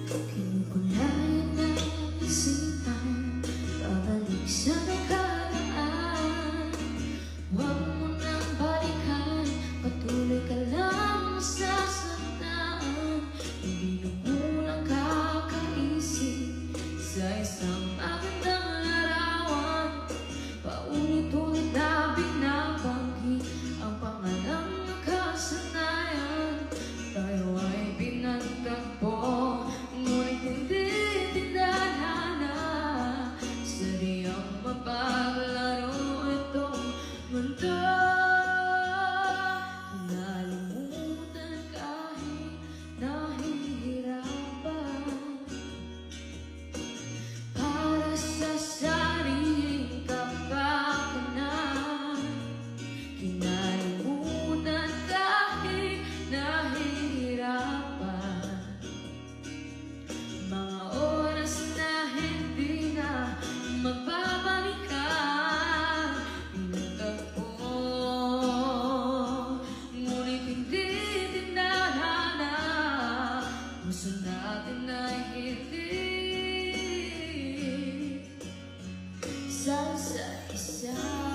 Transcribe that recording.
Kinukulayan ng isipan, babalik sa nakaraan. Huwag mo nang balikan, patuloy ka lang masasaktan. Hindi na kulang kakaisip sa isang magandang larawan. Paulit-ulit na binabanggit ang pangalang nakasanayan. Tayo ay pinagtagpo, ngunit hindi tinadhana. Sadyang mapaglaro itong mundo. Kinalimutan kahit nahihirapan, para sa sariling kapakanan. Kinalimutan kahit nahihirapan, mga oras na hindi na magbabalikan. Pinagtagpo, ngunit hindi tinadhana. Gusto natin ay hindi sa isa't isa.